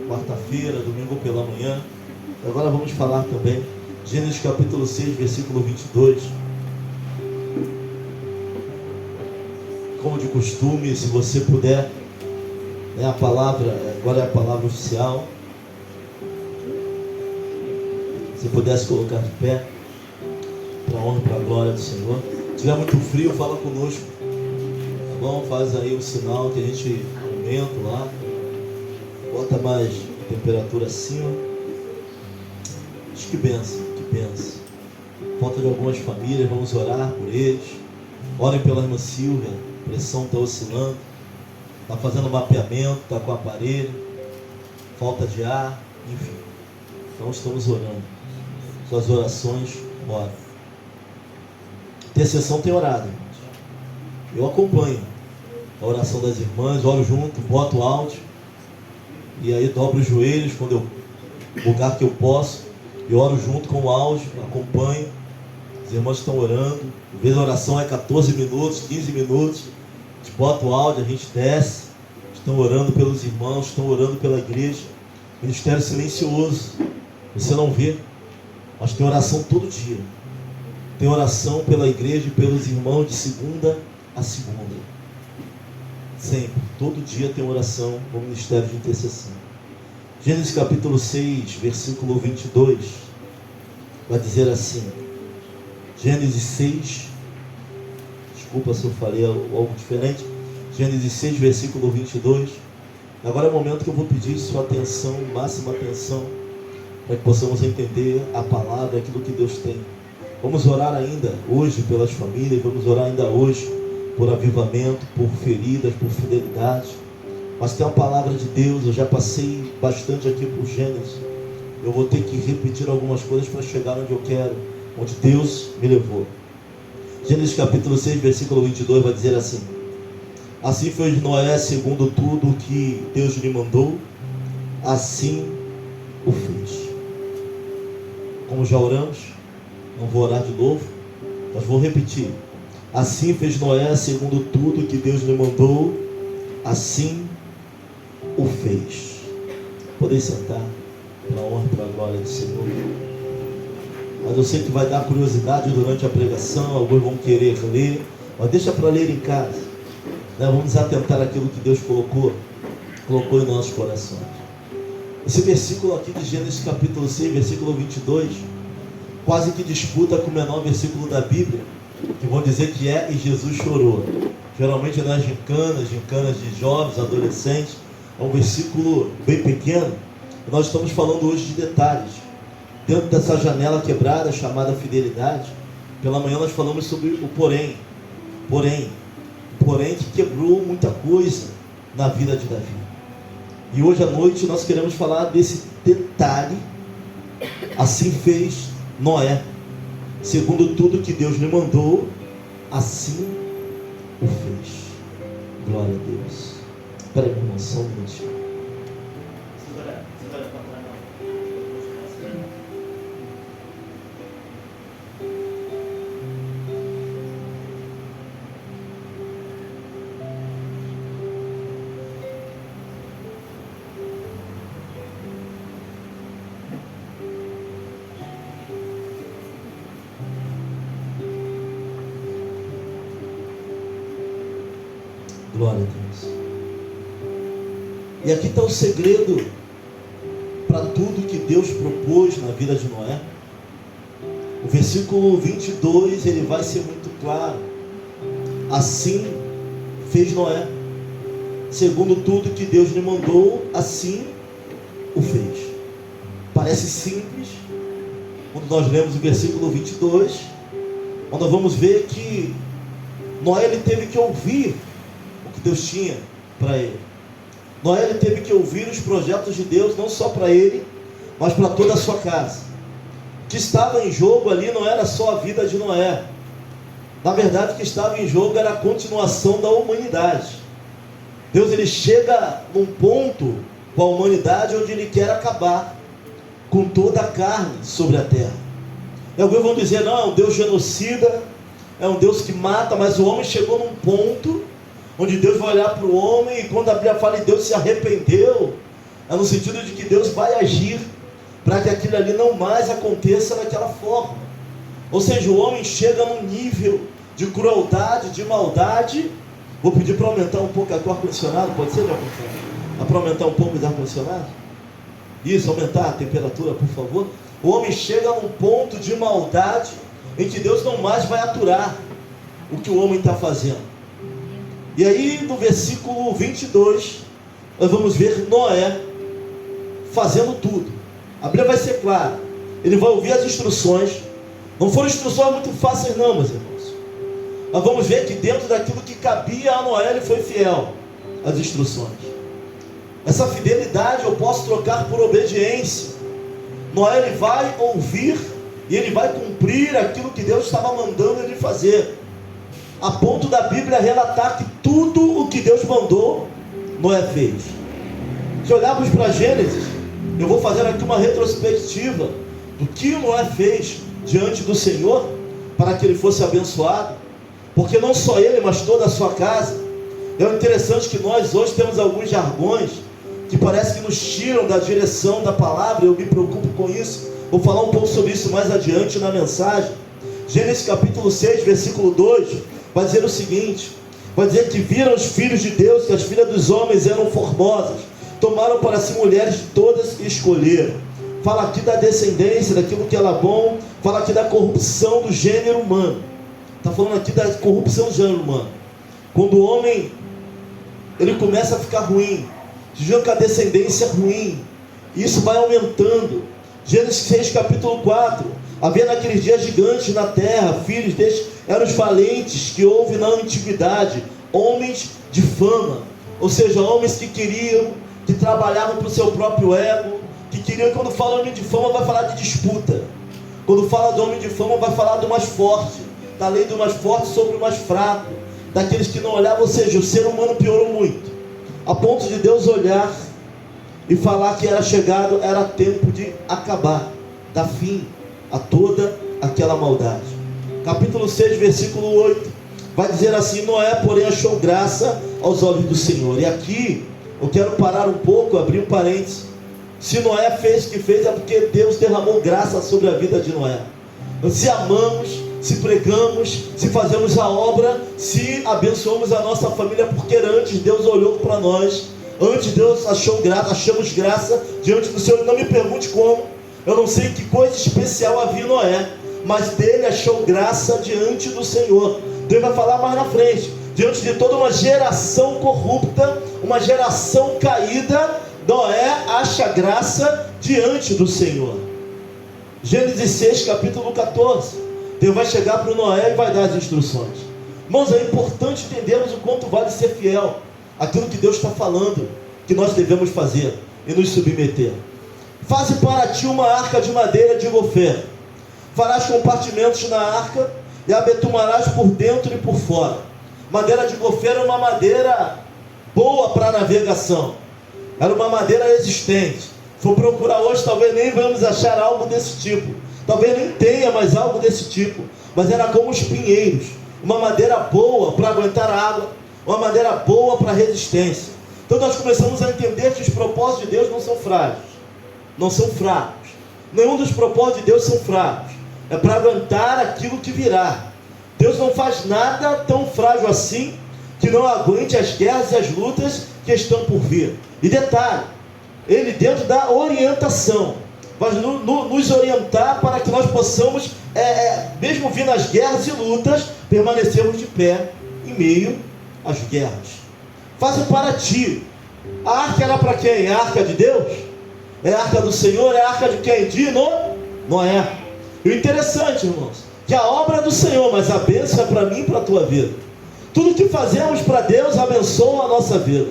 quarta-feira, domingo pela manhã. Agora vamos falar também Gênesis capítulo 6, versículo 22. Como de costume, se você puder, a palavra, agora é a palavra oficial. Se pudesse colocar de pé, para a honra e para a glória do Senhor. Se tiver muito frio, fala conosco, tá bom? Faz aí o sinal que a gente aumenta lá, bota mais temperatura acima. Que benção, que benção. Falta de algumas famílias, vamos orar por eles. Orem pela irmã Silvia, a pressão está oscilando, está fazendo mapeamento, está com aparelho, falta de ar, enfim. Então estamos orando. Suas orações, ora. Intercessão tem orado, irmãos. Eu acompanho a oração das irmãs, oro junto, boto o áudio, e aí dobro os joelhos quando no lugar que eu posso. Eu oro junto com o áudio, acompanho. Os irmãos estão orando. Às vezes a oração é 14 minutos, 15 minutos. A gente bota o áudio, a gente desce. Estão orando pelos irmãos, estão orando pela igreja. Ministério silencioso. Você não vê, mas tem oração todo dia. Tem oração pela igreja e pelos irmãos de segunda a segunda. Sempre, todo dia tem oração no ministério de intercessão. Gênesis capítulo 6, versículo 22, vai dizer assim, Gênesis 6, desculpa se eu falei algo diferente, Gênesis 6, versículo 22, agora é o momento que eu vou pedir sua atenção, máxima atenção, para que possamos entender a palavra, aquilo que Deus tem. Vamos orar ainda hoje pelas famílias, vamos orar ainda hoje por avivamento, por feridas, por fidelidade. Mas tem uma palavra de Deus, eu já passei bastante aqui por Gênesis. Eu vou ter que repetir algumas coisas para chegar onde eu quero, onde Deus me levou. Gênesis capítulo 6, versículo 22 vai dizer assim: assim fez Noé segundo tudo que Deus lhe mandou, assim o fez. Como já oramos, não vou orar de novo, mas vou repetir. Assim fez Noé segundo tudo que Deus lhe mandou, assim o fez. Podem sentar, para a honra e para a glória do Senhor. Mas eu sei que vai dar curiosidade durante a pregação, alguns vão querer ler, mas deixa para ler em casa, né? Vamos atentar àquilo que Deus colocou em nossos corações. Esse versículo aqui de Gênesis capítulo 6, versículo 22, quase que disputa com o menor versículo da Bíblia, que vão dizer que é e Jesus chorou. Geralmente nas gincanas de jovens, adolescentes, é um versículo bem pequeno, e nós estamos falando hoje de detalhes. Dentro dessa janela quebrada chamada fidelidade, pela manhã nós falamos sobre o porém que quebrou muita coisa na vida de Davi. E hoje à noite nós queremos falar desse detalhe. Assim fez Noé, segundo tudo que Deus lhe mandou, assim o fez. Glória a Deus. Espera aí, irmão, só um minutinho. Glória a Deus. E aqui está o segredo para tudo que Deus propôs na vida de Noé. O versículo 22, ele vai ser muito claro. Assim fez Noé, segundo tudo que Deus lhe mandou, assim o fez. Parece simples, quando nós lemos o versículo 22, onde nós vamos ver que Noé ele teve que ouvir o que Deus tinha para ele. Noé ele teve que ouvir os projetos de Deus, não só para ele, mas para toda a sua casa. O que estava em jogo ali não era só a vida de Noé. Na verdade, o que estava em jogo era a continuação da humanidade. Deus ele chega num ponto com a humanidade onde ele quer acabar com toda a carne sobre a terra. E alguns vão dizer, não, é um Deus genocida, é um Deus que mata, mas o homem chegou num ponto onde Deus vai olhar para o homem, e quando a Bíblia fala em Deus se arrependeu, É no sentido de que Deus vai agir para que aquilo ali não mais aconteça daquela forma. Ou seja, o homem chega num nível de crueldade, de maldade. Vou pedir para aumentar um pouco o ar-condicionado, pode ser, para aumentar um pouco o ar-condicionado? Isso, aumentar a temperatura, por favor. O homem chega num ponto de maldade em que Deus não mais vai aturar o que o homem está fazendo. E aí no versículo 22, nós vamos ver Noé fazendo tudo. A Bíblia vai ser clara, ele vai ouvir as instruções. Não foram instruções muito fáceis não, meus irmãos. Nós vamos ver que dentro daquilo que cabia a Noé, ele foi fiel às instruções. Essa fidelidade eu posso trocar por obediência. Noé, ele vai ouvir e ele vai cumprir aquilo que Deus estava mandando ele fazer, a ponto da Bíblia relatar que tudo o que Deus mandou, Noé fez. Se olharmos para Gênesis, eu vou fazer aqui uma retrospectiva do que Noé fez diante do Senhor, para que ele fosse abençoado, porque não só ele, mas toda a sua casa. É interessante que nós hoje temos alguns jargões que parece que nos tiram da direção da palavra. Eu me preocupo com isso, vou falar um pouco sobre isso mais adiante na mensagem. Gênesis capítulo 6, versículo 2, vai dizer o seguinte, vai dizer que viram os filhos de Deus, que as filhas dos homens eram formosas, tomaram para si mulheres de todas e escolheram. Fala aqui da descendência, daquilo que era bom, fala aqui da corrupção do gênero humano. Está falando aqui da corrupção do gênero humano. Quando o homem, ele começa a ficar ruim, junto com a descendência ruim, isso vai aumentando. Gênesis 6, capítulo 4, havia naqueles dias gigantes na terra, filhos destes eram os valentes que houve na antiguidade, homens de fama, ou seja, homens que queriam, que trabalhavam para o seu próprio ego, que queriam. Quando fala homem de fama, vai falar de disputa. Quando fala de homem de fama, vai falar do mais forte, da lei do mais forte sobre o mais fraco, daqueles que não olhavam. Ou seja, o ser humano piorou muito, a ponto de Deus olhar e falar que era chegado, era tempo de acabar, dar fim a toda aquela maldade. Capítulo 6, versículo 8, vai dizer assim: Noé, porém, achou graça aos olhos do Senhor. E aqui eu quero parar um pouco, abrir um parênteses. Se Noé fez o que fez, é porque Deus derramou graça sobre a vida de Noé. Se amamos, se pregamos, se fazemos a obra, se abençoamos a nossa família, porque antes Deus olhou para nós, antes Deus achamos graça diante do Senhor. Não me pergunte como, eu não sei que coisa especial havia em Noé, mas dele achou graça diante do Senhor. Deus vai falar mais na frente, diante de toda uma geração corrupta, uma geração caída, Noé acha graça diante do Senhor. Gênesis 6, capítulo 14, Deus vai chegar para o Noé e vai dar as instruções. Irmãos, é importante entendermos o quanto vale ser fiel àquilo que Deus está falando, que nós devemos fazer e nos submeter. Faze para ti uma arca de madeira de gofer, farás compartimentos na arca e a betumarás por dentro e por fora. Madeira de gofer é uma madeira boa para navegação, era uma madeira resistente. Se for procurar hoje, talvez nem vamos achar algo desse tipo, talvez nem tenha mais algo desse tipo, mas era como os pinheiros, uma madeira boa para aguentar água, uma madeira boa para resistência. Então nós começamos a entender que os propósitos de Deus não são frágeis, não são fracos. Nenhum dos propósitos de Deus são fracos, é para aguentar aquilo que virá. Deus não faz nada tão frágil assim que não aguente as guerras e as lutas que estão por vir. E detalhe, Ele, dentro da orientação, vai nos orientar para que nós possamos, mesmo vindo as guerras e lutas, permanecermos de pé em meio às guerras. Faze para ti. A arca era para quem? A arca de Deus? É a arca do Senhor? É a arca de quem? De Noé. E o interessante, irmãos, que a obra é do Senhor, mas a bênção é para mim e para a tua vida. Tudo que fazemos para Deus abençoa a nossa vida.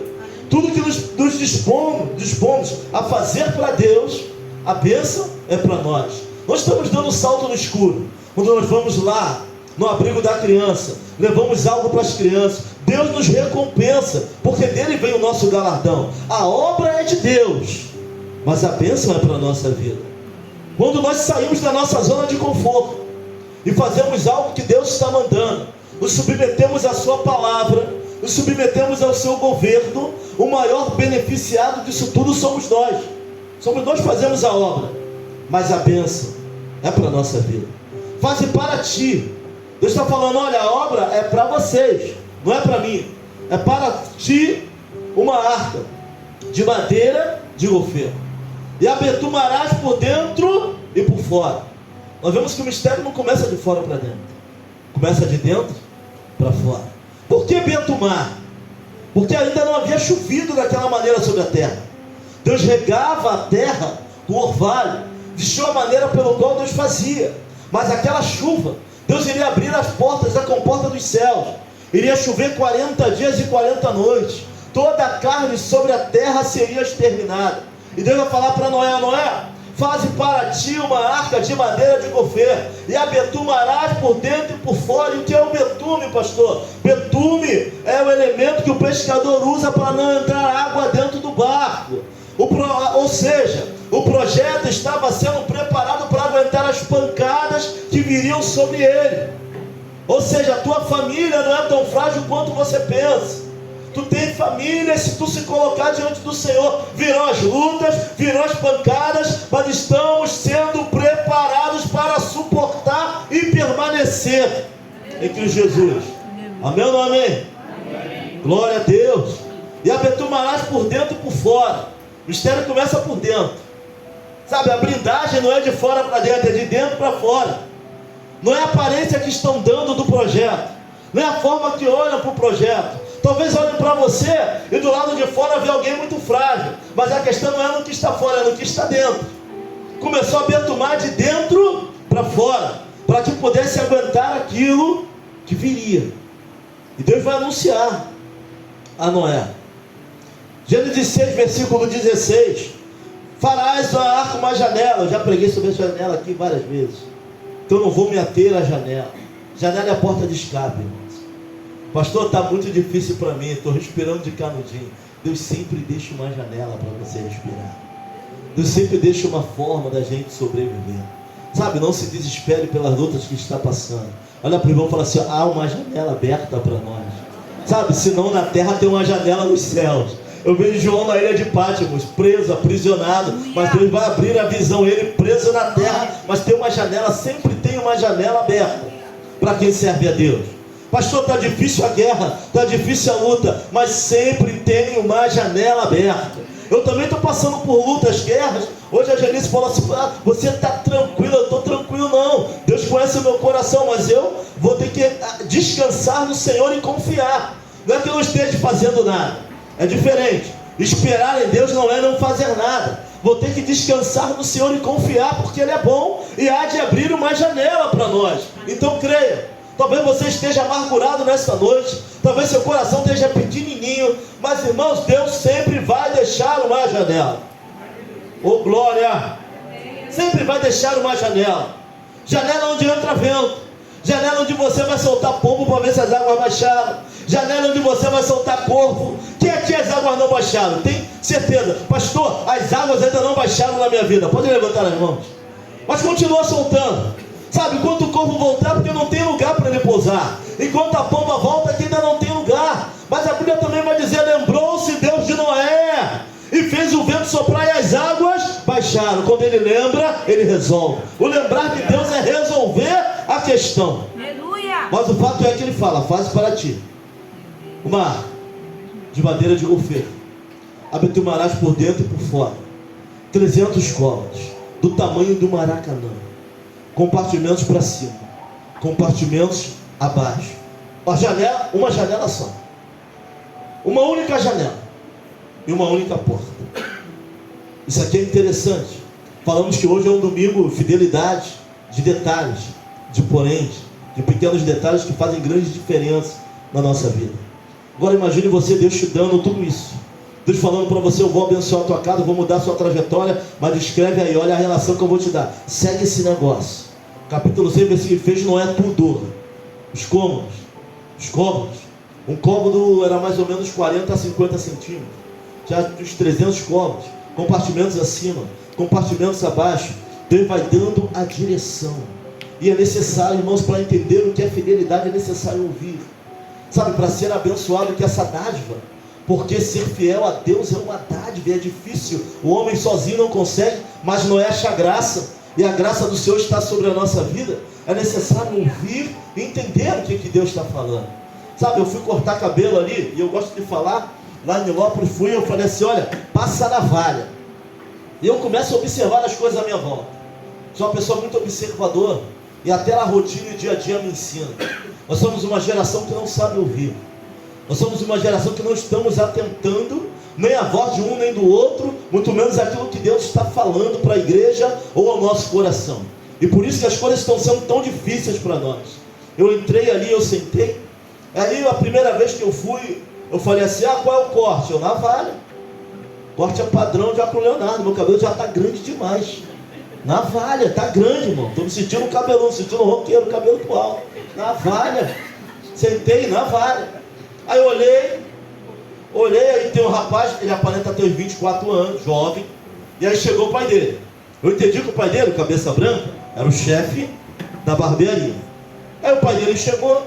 Tudo que nos dispomos a fazer para Deus, a bênção é para nós. Nós estamos dando um salto no escuro. Quando nós vamos lá no abrigo da criança, levamos algo para as crianças, Deus nos recompensa, porque dele vem o nosso galardão. A obra é de Deus, mas a bênção é para a nossa vida. Quando nós saímos da nossa zona de conforto e fazemos algo que Deus está mandando, nos submetemos à sua palavra, nos submetemos ao seu governo, o maior beneficiado disso tudo somos nós. Somos nós que fazemos a obra, mas a bênção é para a nossa vida. Faze para ti. Deus está falando, olha, a obra é para vocês, não é para mim. É para ti uma arca de madeira de gofeiro, e a betumarás por dentro e por fora. Nós vemos que o mistério não começa de fora para dentro, começa de dentro para fora. Por que betumar? Porque ainda não havia chovido daquela maneira sobre a terra. Deus regava a terra com orvalho, vestiu a maneira pelo qual Deus fazia. Mas aquela chuva, Deus iria abrir as portas da comporta dos céus, iria chover 40 dias e 40 noites, toda a carne sobre a terra seria exterminada. E Deus vai falar para Noé, Noé, faze para ti uma arca de madeira de gofeiro, e a betumarás por dentro e por fora. E o que é o betume, pastor? Betume é o elemento que o pescador usa para não entrar água dentro do barco. Ou seja, o projeto estava sendo preparado para aguentar as pancadas que viriam sobre ele. Ou seja, a tua família não é tão frágil quanto você pensa. Tu tem família, se tu se colocar diante do Senhor, virão as lutas, virão as pancadas, mas estamos sendo preparados para suportar e permanecer em Cristo Jesus. Amém ou não amém? Amém. Glória a Deus. E a betumarás por dentro e por fora. O mistério começa por dentro. Sabe, a blindagem não é de fora para dentro, é de dentro para fora. Não é a aparência que estão dando do projeto, não é a forma que olham para o projeto. Talvez olhem para você e do lado de fora vê alguém muito frágil, mas a questão não é no que está fora, é no que está dentro. Começou a betumar de dentro para fora, para que pudesse aguentar aquilo que viria. E Deus vai anunciar a Noé. Gênesis 6, versículo 16. Farás na arca uma janela. Eu já preguei sobre a janela aqui várias vezes, então não vou me ater à janela. Janela é a porta de escape, irmãos. Pastor, está muito difícil para mim, estou respirando de canudinho. Deus sempre deixa uma janela para você respirar. Deus sempre deixa uma forma da gente sobreviver. Sabe, não se desespere pelas lutas que está passando. Olha para o irmão e fala assim, há uma janela aberta para nós. Sabe, senão na terra tem uma janela nos céus. Eu vejo João na ilha de Pátimos, preso, aprisionado, mas Deus vai abrir a visão, ele preso na terra, mas tem uma janela, sempre tem uma janela aberta para quem serve a Deus. Pastor, está difícil a guerra, está difícil a luta, mas sempre tem uma janela aberta. Eu também estou passando por lutas, guerras. Hoje a Janice falou assim, você está tranquilo? Eu estou tranquilo não, Deus conhece o meu coração, mas eu vou ter que descansar no Senhor e confiar. Não é que eu não esteja fazendo nada, é diferente. Esperar em Deus não é não fazer nada. Vou ter que descansar no Senhor e confiar, porque Ele é bom e há de abrir uma janela para nós. Então creia. Talvez você esteja amargurado nesta noite, talvez seu coração esteja pequenininho, mas irmãos, Deus sempre vai deixar uma janela. Oh glória! Sempre vai deixar uma janela. Janela onde entra vento, janela onde você vai soltar pombo para ver se as águas baixaram, janela onde você vai soltar corvo. Quem aqui as águas não baixaram? Tem certeza? Pastor, as águas ainda não baixaram na minha vida. Pode levantar as mãos. Mas continua soltando. Sabe, enquanto o corvo voltar, porque não tem lugar para ele pousar. Enquanto a pomba volta, que ainda não tem lugar. Mas a Bíblia também vai dizer, lembrou-se Deus de Noé, e fez o vento soprar e as águas baixaram. Quando ele lembra, ele resolve. O lembrar de Deus é resolver a questão. Aleluia. Mas o fato é que ele fala, faz para ti uma arca de madeira de gofeiro, a betumarás por dentro e por fora, 300 côvados, do tamanho do Maracanã, compartimentos para cima, compartimentos abaixo. Uma janela só, uma única janela e uma única porta. Isso aqui é interessante. Falamos que hoje é um domingo, fidelidade, de detalhes, de poréns, de pequenos detalhes que fazem grande diferença na nossa vida. Agora imagine você, Deus te dando tudo isso, Deus falando para você, eu vou abençoar a tua casa, vou mudar a sua trajetória, mas escreve aí, olha a relação que eu vou te dar, segue esse negócio. Capítulo 6, versículo, fez Noé tudo. Os cômodos. Um cômodo era mais ou menos 40 a 50 centímetros. Já os 300 cômodos. Compartimentos acima, compartimentos abaixo. Deus vai dando a direção. E é necessário, irmãos, para entender o que é fidelidade, é necessário ouvir. Sabe, para ser abençoado que essa dádiva. Porque ser fiel a Deus é uma dádiva, é difícil. O homem sozinho não consegue, mas Noé acha graça. E a graça do Senhor está sobre a nossa vida. É necessário ouvir e entender o que Deus está falando. Sabe, eu fui cortar cabelo ali, e eu gosto de falar, lá em Nilópolis eu falei assim, olha, passa a navalha. E eu começo a observar as coisas à minha volta. Sou uma pessoa muito observadora. E até a rotina e dia a dia me ensina. Nós somos uma geração que não sabe ouvir. Nós somos uma geração que não estamos atentando nem a voz de um nem do outro, muito menos aquilo que Deus está falando para a igreja ou ao nosso coração. E por isso que as coisas estão sendo tão difíceis para nós. Eu entrei ali, eu sentei. Aí a primeira vez que eu fui, eu falei assim, qual é o corte? Eu, navalha. Corte é padrão de Acro Leonardo, meu cabelo já está grande demais. Navalha, está grande, irmão. Estou me sentindo um cabelão, sentindo um roqueiro, cabelo pro alto. Navalha. Sentei, navalha. Aí eu olhei, aí tem um rapaz, ele aparenta ter uns 24 anos, jovem. E aí chegou o pai dele. Eu entendi que o pai dele, cabeça branca, era o chefe da barbearia. Aí o pai dele chegou,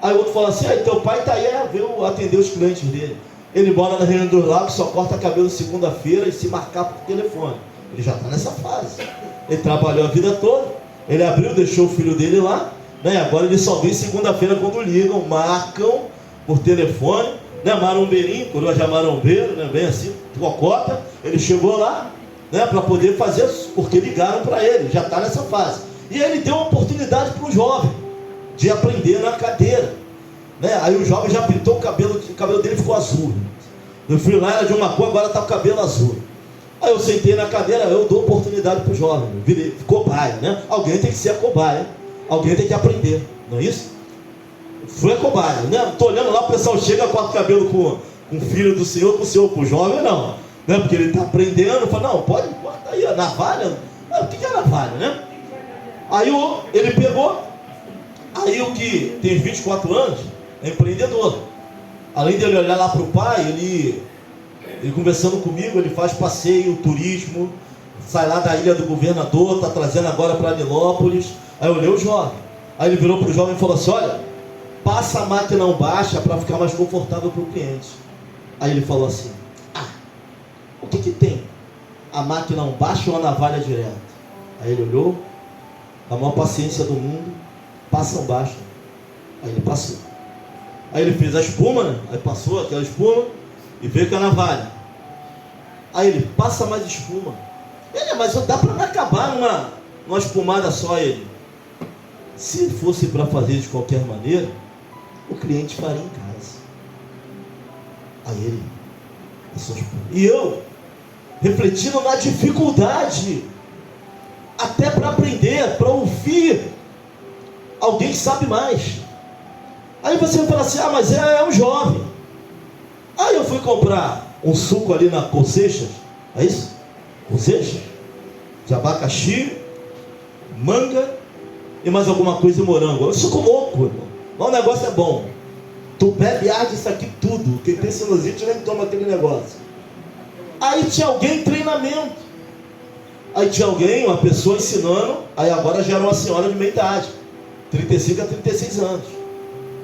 aí o outro falou assim, teu pai está aí, veio atender os clientes dele. Ele mora na Região dos Lagos, só corta cabelo segunda-feira e se marcar por telefone. Ele já está nessa fase. Ele trabalhou a vida toda, ele abriu, deixou o filho dele lá, né? Agora ele só vem segunda-feira quando ligam, marcam por telefone, né? Marombeirinho, coroa de marombeiro, né? Bem assim, cocota. Ele chegou lá, né? Para poder fazer, porque ligaram para ele, já está nessa fase. E ele deu uma oportunidade para o jovem de aprender na cadeira, né? Aí o jovem já pintou o cabelo dele ficou azul. Eu fui lá, era de uma cor, agora está com o cabelo azul. Aí eu sentei na cadeira, eu dou oportunidade para o jovem, virei cobaia, né? Alguém tem que ser a cobaia, alguém tem que aprender, não é isso? Fui a cobaia, né? Estou olhando lá, o pessoal chega, corta o cabelo com o filho do senhor, com o senhor, com o jovem, não, né? Porque ele está aprendendo, fala, não, pode, corta aí, a navalha, o que é navalha, né? Aí ele pegou, aí o que tem 24 anos, é empreendedor. Além dele olhar lá para o pai, ele conversando comigo, ele faz passeio, turismo, sai lá da ilha do governador, está trazendo agora para Nilópolis. Aí eu olhei o jovem, aí ele virou para o jovem e falou assim, olha, passa a máquina baixa para ficar mais confortável para o cliente. Aí ele falou assim, o que tem? A máquina baixa ou a navalha direta? Aí ele olhou, com a maior paciência do mundo, passa baixa. Aí ele passou. Aí ele fez a espuma, né? Aí passou aquela espuma e veio com a navalha. Aí ele, passa mais espuma. Ele, mas dá para não acabar numa espumada só. Ele, se fosse para fazer de qualquer maneira, o cliente faria em casa. Aí ele, passou a espuma. E eu, refletindo na dificuldade, até para aprender, para ouvir alguém que sabe mais. Aí você fala assim, mas é um jovem. Aí eu fui comprar um suco ali na Conceitas, é isso? Conceitas? De abacaxi, manga e mais alguma coisa de morango. É um suco louco, irmão. Mas o negócio é bom. Tu bebe, arde isso aqui tudo. Quem tem sinusite nem toma aquele negócio. Aí tinha alguém em treinamento. Aí tinha alguém, uma pessoa ensinando. Aí agora já era uma senhora de meia idade, 35 a 36 anos.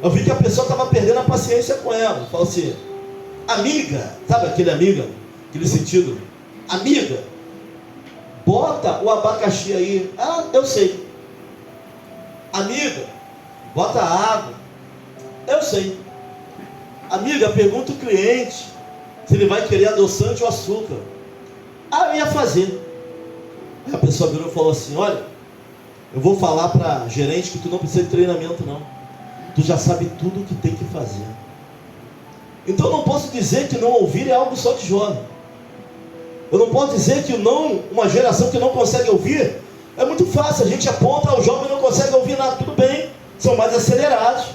Eu vi que a pessoa estava perdendo a paciência com ela. Falou assim, amiga, sabe aquele amiga? Aquele sentido, amiga, bota o abacaxi aí. Eu sei. Amiga, bota água. Eu sei. Amiga, pergunta o cliente se ele vai querer adoçante ou açúcar. Eu ia fazer. Aí a pessoa virou e falou assim, olha, eu vou falar para gerente que tu não precisa de treinamento não. Tu já sabe tudo o que tem que fazer. Então eu não posso dizer que não ouvir é algo só de jovem. Eu não posso dizer que uma geração que não consegue ouvir, é muito fácil, a gente aponta, o jovem não consegue ouvir nada, tudo bem, são mais acelerados.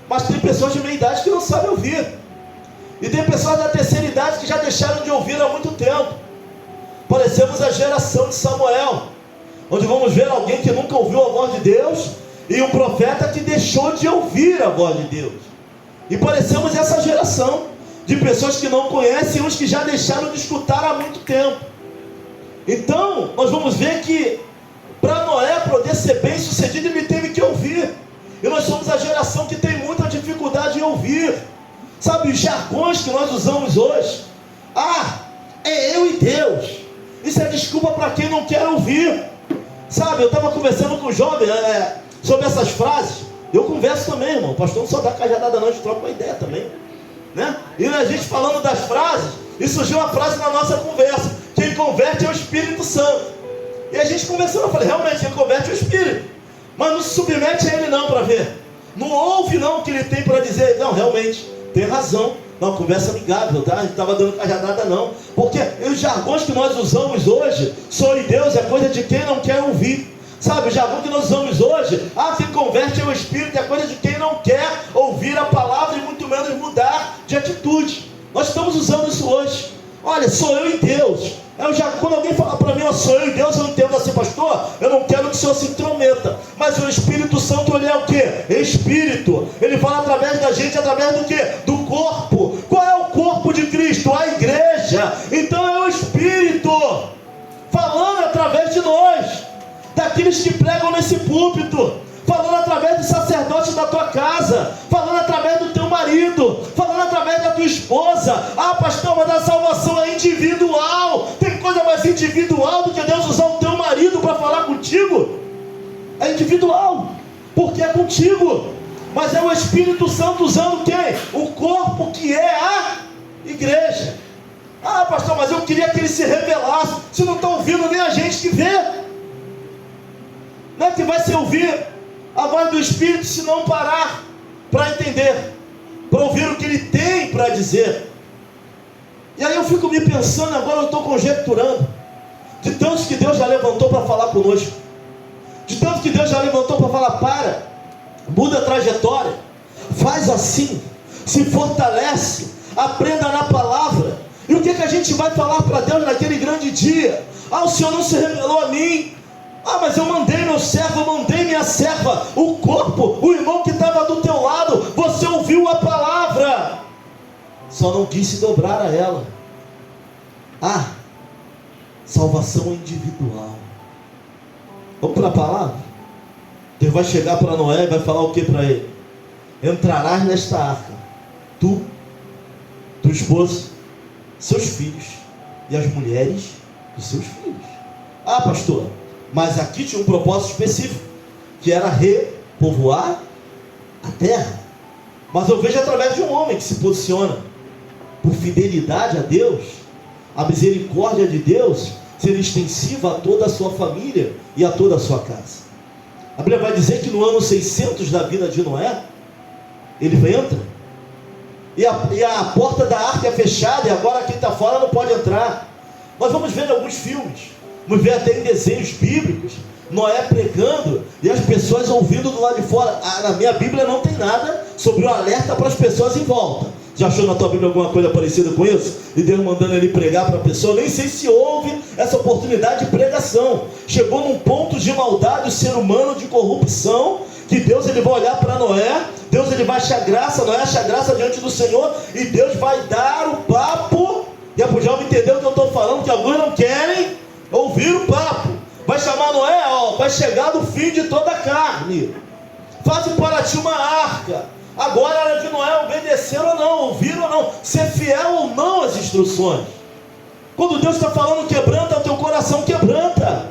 Mas tem pessoas de meia idade que não sabem ouvir. E tem pessoas da terceira idade que já deixaram de ouvir há muito tempo. Parecemos a geração de Samuel, onde vamos ver alguém que nunca ouviu a voz de Deus, e um profeta que deixou de ouvir a voz de Deus. E parecemos essa geração de pessoas que não conhecem, uns que já deixaram de escutar há muito tempo. Então nós vamos ver que para Noé poder ser bem sucedido, ele teve que ouvir. E nós somos a geração que tem muita dificuldade em ouvir. Sabe, os jargões que nós usamos hoje. É eu e Deus. Isso é desculpa para quem não quer ouvir. Sabe, eu estava conversando com o jovem sobre essas frases. Eu converso também, irmão. O pastor não só dá cajadada não, a gente troca uma ideia também, né? E a gente falando das frases, e surgiu uma frase na nossa conversa: quem converte é o Espírito Santo. E a gente conversando, eu falei, realmente, quem converte é o Espírito, mas não se submete a ele não para ver. Não ouve não o que ele tem para dizer. Não, realmente, tem razão. Não, conversa amigável, tá? A gente estava dando cajadada não. Porque os jargões que nós usamos hoje, sou em Deus, é coisa de quem não quer ouvir. Sabe, o jargão que nós usamos hoje, quem converte é o Espírito, é coisa de quem não quer ouvir a palavra e muito menos mudar de atitude. Nós estamos usando isso hoje. Olha, sou eu e Deus. Quando alguém fala para mim, sou eu e Deus, eu entendo assim, pastor, eu não quero que o Senhor se intrometa. Mas o Espírito Santo, ele é o quê? Espírito. Ele fala através da gente, através do quê? Do corpo. Qual é o corpo de Cristo? A igreja. Então é o Espírito falando através de nós, daqueles que pregam nesse púlpito, falando através dos sacerdotes da tua casa, falando através do teu marido, falando através da tua esposa. Pastor, mas a salvação é individual. Tem coisa mais individual do que Deus usar o teu marido para falar contigo? É individual, porque é contigo. Mas é o Espírito Santo usando quem? O corpo, que é a igreja. Pastor, mas eu queria que ele se revelasse. Se não está ouvindo nem a gente que vê. Não é que vai se ouvir a voz do Espírito se não parar para entender, para ouvir o que ele tem para dizer. E aí eu fico me pensando, agora eu estou conjecturando, de tantos que Deus já levantou para falar conosco, de tanto que Deus já levantou para falar, muda a trajetória, faz assim, se fortalece, aprenda na palavra. E o que a gente vai falar para Deus naquele grande dia? O Senhor não se revelou a mim. Mas eu mandei meu servo, eu mandei minha serva, o corpo, o irmão que estava do teu lado, você ouviu a palavra, só não quis se dobrar a ela. Salvação individual. Vamos para a palavra? Deus vai chegar para Noé e vai falar o que para ele? Entrarás nesta arca, tu, tua esposa, seus filhos e as mulheres dos seus filhos. Pastor, mas aqui tinha um propósito específico, que era repovoar a terra. Mas eu vejo através de um homem que se posiciona por fidelidade a Deus, a misericórdia de Deus ser extensiva a toda a sua família e a toda a sua casa. A Bíblia vai dizer que no ano 600 da vida de Noé, ele entra, e a porta da arca é fechada, e agora quem está fora não pode entrar. Nós vamos ver em alguns filmes, vamos ver até em desenhos bíblicos, Noé pregando e as pessoas ouvindo do lado de fora. Na minha Bíblia não tem nada sobre o alerta para as pessoas em volta. Já achou na tua Bíblia alguma coisa parecida com isso? E Deus mandando ele pregar para a pessoa? Nem sei se houve essa oportunidade de pregação. Chegou num ponto de maldade o ser humano, de corrupção, que Deus ele vai olhar para Noé, Deus ele vai achar graça, Noé acha graça diante do Senhor, e Deus vai dar o papo. E a Pujal entendeu o que eu estou falando, que alguns não querem ouvir o papo. Vai chamar Noé, vai chegar do fim de toda a carne. Faze para ti uma arca. Agora era de Noé obedecer ou não, ouvir ou não, ser fiel ou não às instruções. Quando Deus está falando quebranta, o teu coração quebranta.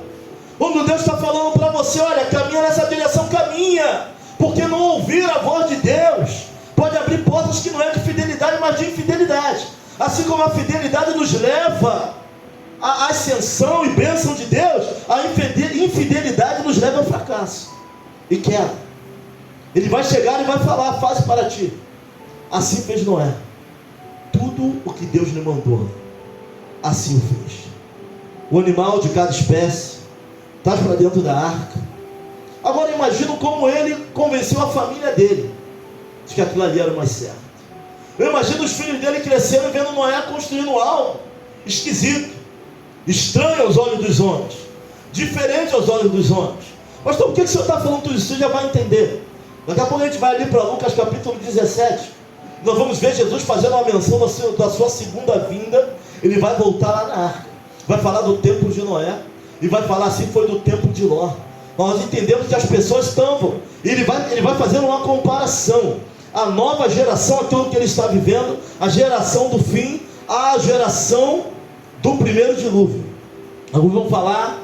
Quando Deus está falando para você, olha, caminha nessa direção, caminha. Porque não ouvir a voz de Deus pode abrir portas que não é de fidelidade, mas de infidelidade. Assim como a fidelidade nos leva à ascensão e bênção de Deus, a infidelidade nos leva ao fracasso e queda. Ele vai chegar e vai falar, faze para ti. Assim fez Noé. Tudo o que Deus lhe mandou, assim o fez. O animal de cada espécie, traz para dentro da arca. Agora imagino como ele convenceu a família dele de que aquilo ali era o mais certo. Eu imagino os filhos dele crescendo, vendo Noé construindo algo esquisito, estranho aos olhos dos homens, diferente aos olhos dos homens. Pastor, por que o senhor está falando tudo isso? Você já vai entender. Daqui a pouco a gente vai ali para Lucas capítulo 17. Nós vamos ver Jesus fazendo uma menção da sua segunda vinda. Ele vai voltar lá na arca, vai falar do tempo de Noé, e vai falar assim, foi do tempo de Ló. Nós entendemos que as pessoas estampam. Ele vai fazendo uma comparação. A nova geração, aquilo que ele está vivendo, a geração do fim, a geração do primeiro dilúvio. Alguns vão falar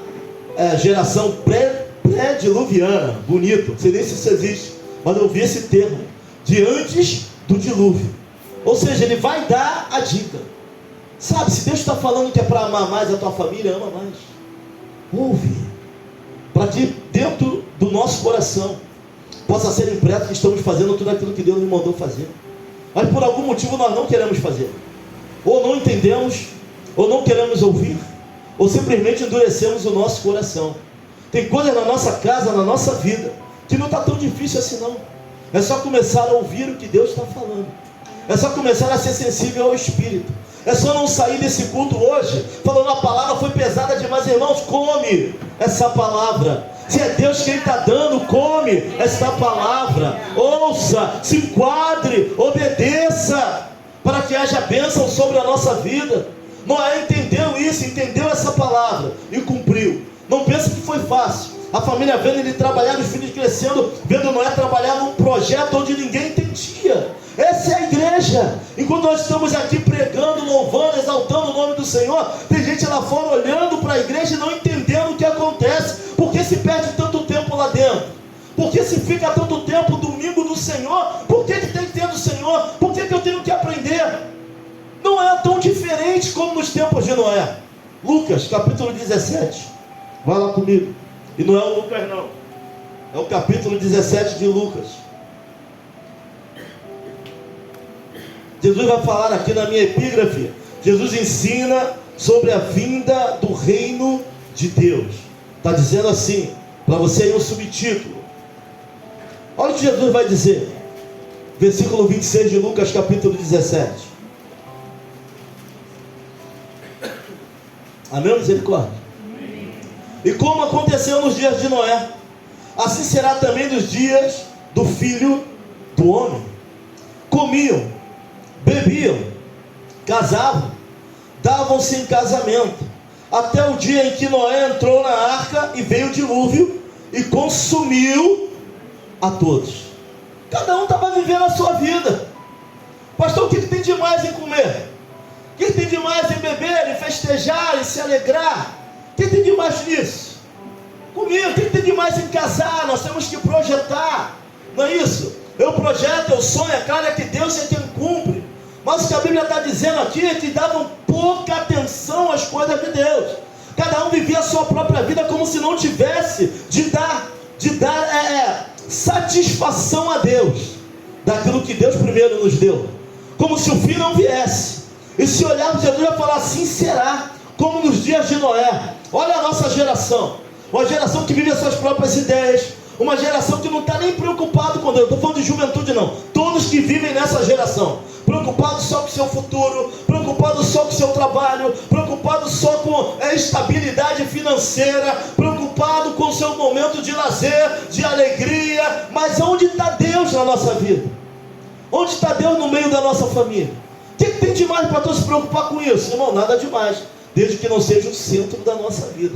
geração pré-diluviana. Bonito, não sei nem se isso existe, mas eu vi esse termo, de antes do dilúvio. Ou seja, ele vai dar a dica. Sabe, se Deus está falando que é para amar mais a tua família, ama mais. Ouve. Para que dentro do nosso coração possa ser impresso que estamos fazendo tudo aquilo que Deus nos mandou fazer. Mas por algum motivo nós não queremos fazer. Ou não entendemos, ou não queremos ouvir, ou simplesmente endurecemos o nosso coração. Tem coisas na nossa casa, na nossa vida, que não está tão difícil assim não. É só começar a ouvir o que Deus está falando. É só começar a ser sensível ao Espírito. É só não sair desse culto hoje falando a palavra foi pesada demais. Irmãos, come essa palavra. Se é Deus quem está dando, come essa palavra. Ouça, se enquadre, obedeça, para que haja bênção sobre a nossa vida. Noé entendeu isso, entendeu essa palavra e cumpriu. Não pense que foi fácil. A família vendo ele trabalhar, os filhos crescendo, vendo Noé trabalhar num projeto onde ninguém entendia. Essa é a igreja. Enquanto nós estamos aqui pregando, louvando, exaltando o nome do Senhor, tem gente lá fora olhando para a igreja e não entendendo o que acontece. Por que se perde tanto tempo lá dentro? Por que se fica tanto tempo domingo do Senhor? Por que tem que ter do Senhor? Por que eu tenho que aprender? Não é tão diferente como nos tempos de Noé. Lucas capítulo 17. Vai lá comigo. E não é o Lucas não, é o capítulo 17 de Lucas. Jesus vai falar aqui na minha epígrafe. Jesus ensina sobre a vinda do reino de Deus. Está dizendo assim, para você aí um subtítulo. Olha o que Jesus vai dizer. Versículo 26 de Lucas capítulo 17. Amém, misericórdia? E como aconteceu nos dias de Noé, assim será também nos dias do Filho do Homem. Comiam, bebiam, casavam, davam-se em casamento, até o dia em que Noé entrou na arca e veio o dilúvio e consumiu a todos. Cada um estava vivendo a sua vida. Pastor, o que tem de mais em comer? O que tem de mais em beber, em festejar, em se alegrar? O que tem de mais nisso? Comigo, o que tem de mais em casar? Nós temos que projetar, não é isso? Eu projeto, eu sonho, é claro que Deus é quem cumpre. Mas o que a Bíblia está dizendo aqui é que davam pouca atenção às coisas de Deus. Cada um vivia a sua própria vida como se não tivesse de dar satisfação a Deus daquilo que Deus primeiro nos deu, como se o fim não viesse. E se olharmos, Jesus vai falar assim será, como nos dias de Noé. Olha a nossa geração, uma geração que vive as suas próprias ideias, uma geração que não está nem preocupado com Deus. Estou falando de juventude não, todos que vivem nessa geração, preocupados só com o seu futuro, preocupados só com o seu trabalho, preocupados só com a estabilidade financeira, preocupado com o seu momento de lazer, de alegria. Mas onde está Deus na nossa vida? Onde está Deus no meio da nossa família? O que tem demais para tu se preocupar com isso? Irmão, nada demais, desde que não seja o centro da nossa vida,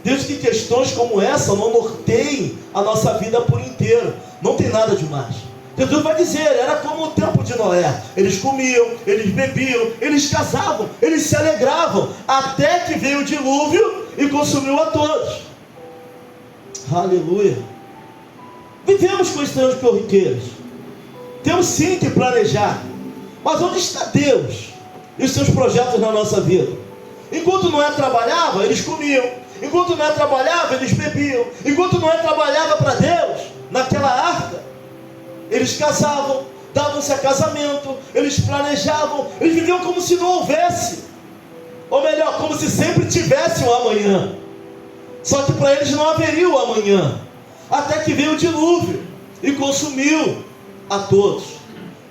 desde que questões como essa não norteiem a nossa vida por inteiro. Não tem nada demais. Jesus vai dizer, era como o tempo de Noé. Eles comiam, eles bebiam, eles casavam, eles se alegravam, até que veio o dilúvio e consumiu a todos. Aleluia. Vivemos com estranhos corriqueiros, temos sim que planejar. Mas onde está Deus e os seus projetos na nossa vida? Enquanto Noé trabalhava, eles comiam. Enquanto Noé trabalhava, eles bebiam. Enquanto Noé trabalhava para Deus, naquela arca, eles casavam, davam-se a casamento, eles planejavam, eles viviam como se não houvesse, ou melhor, como se sempre tivesse um amanhã. Só que para eles não haveria o amanhã, até que veio o dilúvio e consumiu a todos.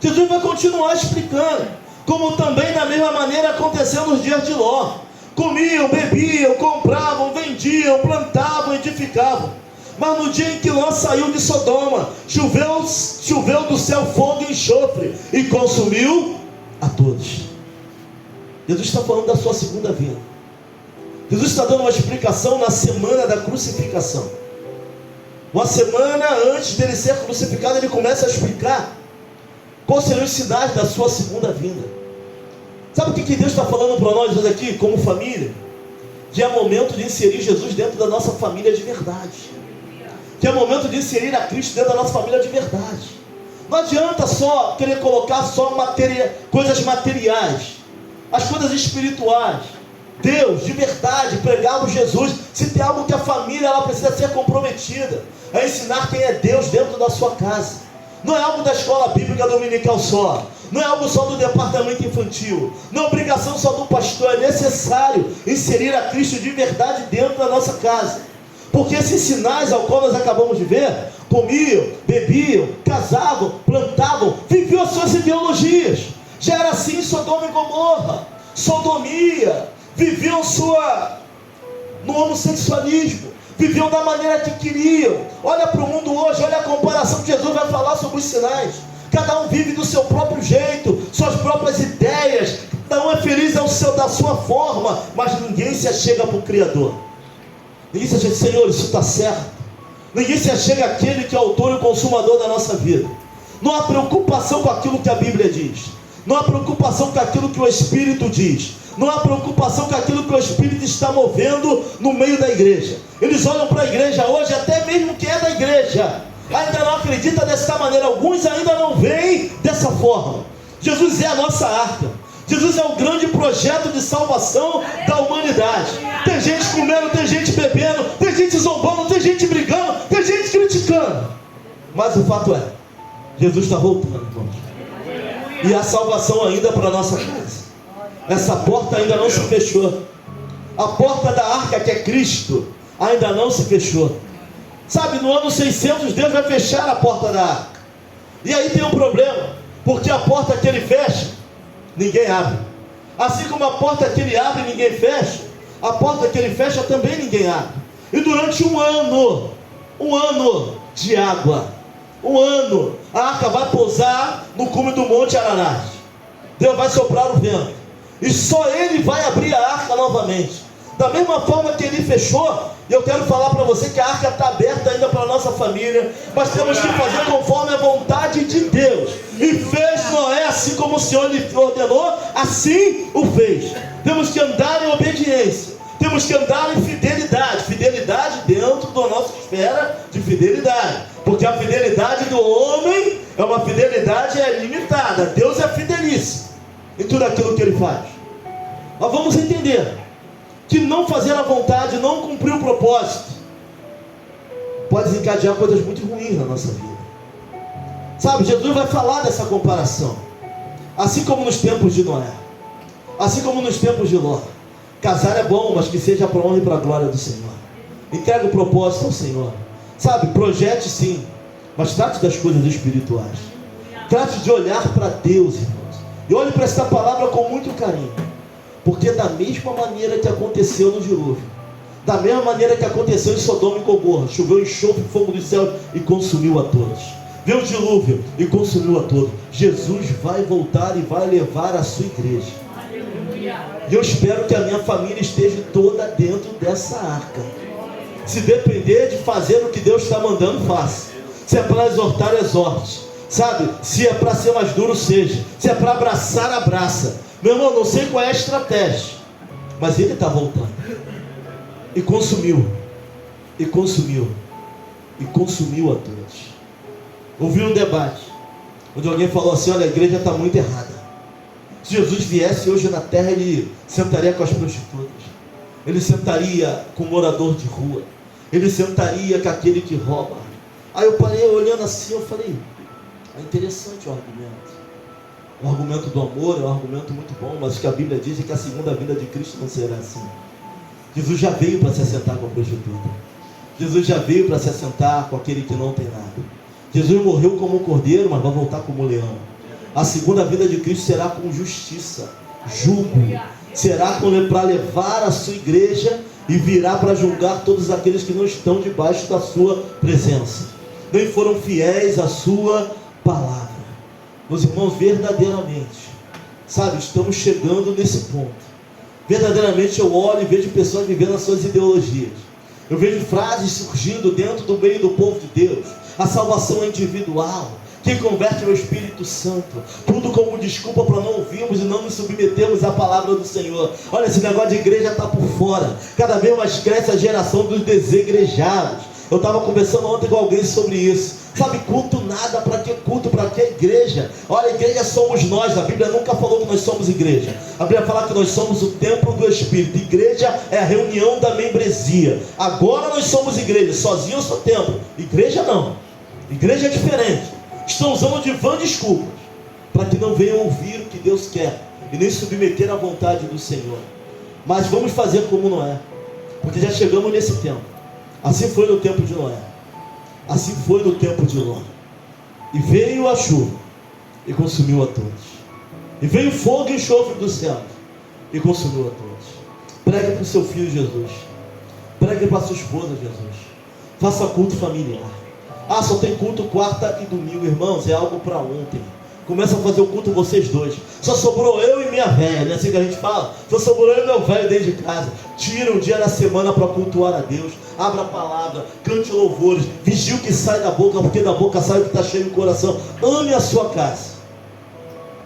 Jesus vai continuar explicando, como também da mesma maneira aconteceu nos dias de Ló. Comiam, bebiam, compravam, vendiam, plantavam, edificavam. Mas no dia em que Ló saiu de Sodoma, choveu do céu fogo e enxofre e consumiu a todos. Jesus está falando da sua segunda vinda. Jesus está dando uma explicação na semana da crucificação. Uma semana antes dele ser crucificado, ele começa a explicar quais seriam os sinais da sua segunda vinda. Sabe o que Deus está falando para nós hoje aqui, como família? Que é momento de inserir Jesus dentro da nossa família de verdade. Que é momento de inserir a Cristo dentro da nossa família de verdade. Não adianta só querer colocar só coisas materiais, as coisas espirituais. Deus, de verdade, pregar o Jesus. Se tem algo que a família ela precisa ser comprometida, é ensinar quem é Deus dentro da sua casa. Não é algo da escola bíblica dominical só, não é algo só do departamento infantil, não é obrigação só do pastor. É necessário inserir a Cristo de verdade dentro da nossa casa, porque esses sinais ao qual nós acabamos de ver, comiam, bebiam, casavam, plantavam, viviam as suas ideologias. Já era assim em Sodoma e Gomorra, sodomia, viviam no homossexualismo, viviam da maneira que queriam. Olha para o mundo hoje, olha a comparação que Jesus vai falar sobre os sinais. Cada um vive do seu próprio jeito, suas próprias ideias, cada um é feliz da sua forma, mas ninguém se achega para o Criador. Ninguém se achega, Senhor, isso está certo. Ninguém se achega àquele que é o autor e o consumador da nossa vida. Não há preocupação com aquilo que a Bíblia diz, não há preocupação com aquilo que o Espírito diz, não há preocupação com aquilo que o Espírito está movendo no meio da igreja. Eles olham para a igreja hoje, até mesmo que é da igreja, ainda não acredita dessa maneira. Alguns ainda não veem dessa forma. Jesus é a nossa arca. Jesus é o grande projeto de salvação da humanidade. Tem gente comendo, tem gente bebendo, tem gente zombando, tem gente brigando, tem gente criticando. Mas o fato é, Jesus está voltando, irmãos. E a salvação ainda para a nossa casa. Essa porta ainda não se fechou. A porta da arca, que é Cristo, ainda não se fechou. Sabe, no ano 600 Deus vai fechar a porta da arca. E aí tem um problema, porque a porta que ele fecha, ninguém abre. Assim como a porta que ele abre, ninguém fecha, a porta que ele fecha também ninguém abre. E durante um ano de água, a arca vai pousar no cume do Monte Ararat. Deus vai soprar o vento, e só ele vai abrir a arca novamente. Da mesma forma que ele fechou, eu quero falar para você que a arca está aberta ainda para a nossa família, mas temos que fazer conforme a vontade de Deus. E fez Noé assim como o Senhor lhe ordenou, assim o fez. Temos que andar em obediência, temos que andar em fidelidade dentro da nossa esfera de fidelidade, porque a fidelidade do homem é uma fidelidade limitada. Deus é fidelíssimo em tudo aquilo que ele faz. Mas vamos entender que não fazer a vontade, não cumprir o propósito, pode desencadear coisas muito ruins na nossa vida. Sabe, Jesus vai falar dessa comparação. Assim como nos tempos de Noé, assim como nos tempos de Ló. Casar é bom, mas que seja para a honra e para a glória do Senhor. Entrega o propósito ao Senhor. Sabe, projete sim, mas trate das coisas espirituais. Trate de olhar para Deus, irmãos. E olhe para esta palavra com muito carinho. Porque da mesma maneira que aconteceu no dilúvio, da mesma maneira que aconteceu em Sodoma e Gomorra, choveu enxofre e fogo do céu e consumiu a todos. Veio o dilúvio e consumiu a todos. Jesus vai voltar e vai levar a sua igreja. E eu espero que a minha família esteja toda dentro dessa arca. Se depender de fazer o que Deus está mandando, faça. Se é para exortar, exorte. Sabe, se é para ser mais duro, seja. Se é para abraçar, abraça. Meu irmão, não sei qual é a estratégia, mas ele está voltando. E consumiu a todos. Ouvi um debate onde alguém falou assim: olha, a igreja está muito errada. Se Jesus viesse hoje na terra, ele sentaria com as prostitutas, ele sentaria com o morador de rua, ele sentaria com aquele que rouba. Aí eu parei olhando assim, eu falei: é interessante o argumento. O argumento do amor é um argumento muito bom, mas o que a Bíblia diz é que a segunda vinda de Cristo não será assim. Jesus já veio para se assentar com a prostituta. Jesus já veio para se assentar com aquele que não tem nada. Jesus morreu como um cordeiro, mas vai voltar como um leão. A segunda vinda de Cristo será com justiça, julgo. Será para levar a sua igreja e virá para julgar todos aqueles que não estão debaixo da sua presença, nem foram fiéis à sua palavra. Meus irmãos, verdadeiramente, sabe, estamos chegando nesse ponto. Verdadeiramente eu olho e vejo pessoas vivendo as suas ideologias. Eu vejo frases surgindo dentro do meio do povo de Deus. A salvação é individual. Quem converte é o Espírito Santo. Tudo como desculpa para não ouvirmos e não nos submetermos à palavra do Senhor. Olha, esse negócio de igreja está por fora. Cada vez mais cresce a geração dos desigrejados. Eu estava conversando ontem com alguém sobre isso. Sabe, culto nada, para que culto, para que igreja? Olha, igreja somos nós. A Bíblia nunca falou que nós somos igreja. A Bíblia fala que nós somos o templo do Espírito. Igreja é a reunião da membresia. Agora nós somos igreja. Sozinho eu sou templo. Igreja não. Igreja é diferente. Estão usando de vã desculpas para que não venham ouvir o que Deus quer e nem submeter à vontade do Senhor. Mas vamos fazer como Noé, porque já chegamos nesse tempo. Assim foi no tempo de Noé, assim foi no tempo de Ló. E veio a chuva e consumiu a todos. E veio fogo e enxofre do céu e consumiu a todos. Pregue para o seu filho Jesus. Pregue para a sua esposa Jesus. Faça culto familiar. Ah, só tem culto quarta e domingo, irmãos, é algo para ontem. Começa a fazer o culto vocês dois. Só sobrou eu e minha velha, não é assim que a gente fala? Só sobrou eu e meu velho dentro de casa. Tira um dia da semana para cultuar a Deus. Abra a palavra, cante louvores, vigie o que sai da boca, porque da boca sai o que está cheio no coração. Ame a sua casa,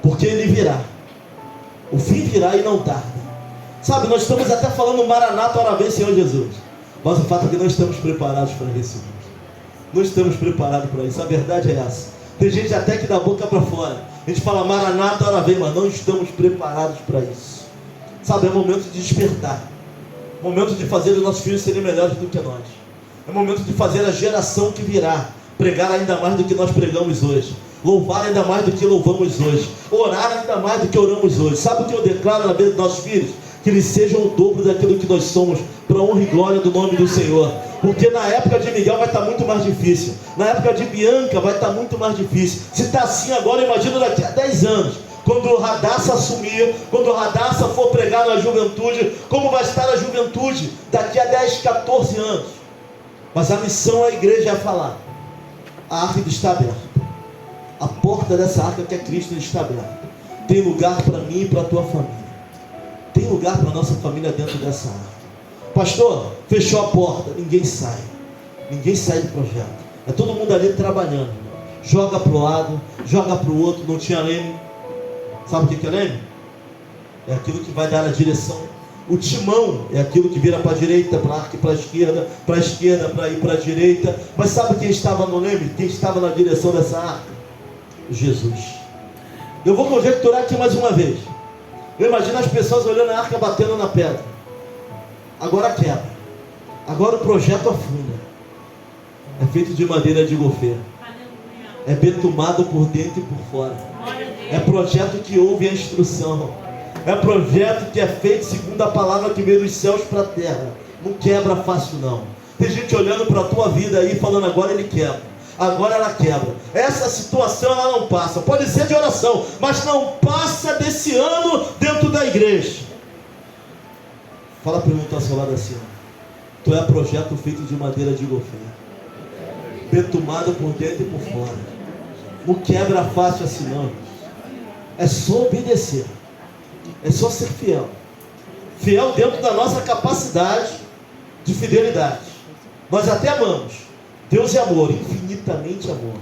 porque ele virá. O fim virá e não tarda. Sabe, nós estamos até falando Maranata, ora vem Senhor Jesus. Mas o fato é que não estamos preparados para receber. Não estamos preparados para isso, a verdade é essa. Tem gente até que dá a boca para fora. A gente fala Maranata, ora vem, mas não estamos preparados para isso. Sabe, é momento de despertar. Momento de fazer os nossos filhos serem melhores do que nós. É momento de fazer a geração que virá pregar ainda mais do que nós pregamos hoje. Louvar ainda mais do que louvamos hoje. Orar ainda mais do que oramos hoje. Sabe o que eu declaro na vida dos nossos filhos? Que eles sejam o dobro daquilo que nós somos, para a honra e glória do nome do Senhor. Porque na época de Miguel vai estar muito mais difícil. Na época de Bianca vai estar muito mais difícil. Se está assim agora, imagina daqui a 10 anos. Quando o Radassa assumir, quando o Radassa for pregar na juventude, como vai estar a juventude daqui a 10, 14 anos. Mas a missão da igreja é falar. A arca está aberta. A porta dessa arca que é Cristo está aberta. Tem lugar para mim e para a tua família. Tem lugar para a nossa família dentro dessa arca. Pastor, fechou a porta, ninguém sai. Ninguém sai do projeto. É todo mundo ali trabalhando. Joga para o lado, joga para o outro. Não tinha leme. Sabe o que é leme? É aquilo que vai dar a direção. O timão é aquilo que vira para a direita, para a arca, para a esquerda para ir para a direita. Mas sabe quem estava no leme? Quem estava na direção dessa arca? Jesus. Eu vou conjecturar aqui mais uma vez. Eu imagino as pessoas olhando a arca, batendo na pedra. Agora quebra. Agora o projeto afunda. É feito de madeira de gofê. É betumado por dentro e por fora. É projeto que ouve a instrução. É projeto que é feito segundo a palavra que veio dos céus para a terra. Não quebra fácil não. Tem gente olhando para a tua vida aí, falando agora ele quebra. Agora ela quebra. Essa situação ela não passa. Pode ser de oração, mas não passa desse ano dentro da igreja. Fala para o irmão que está ao seu lado assim. Tu é projeto feito de madeira de gofê. Betumado por dentro e por fora. Não quebra fácil assim não. É só obedecer. É só ser fiel. Fiel dentro da nossa capacidade de fidelidade. Nós até amamos. Deus é amor, infinitamente amor.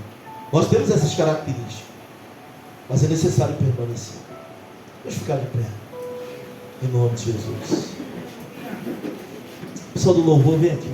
Nós temos essas características. Mas é necessário permanecer. Vamos ficar de pé. Em nome de Jesus. Pessoal do louvor, vem aqui.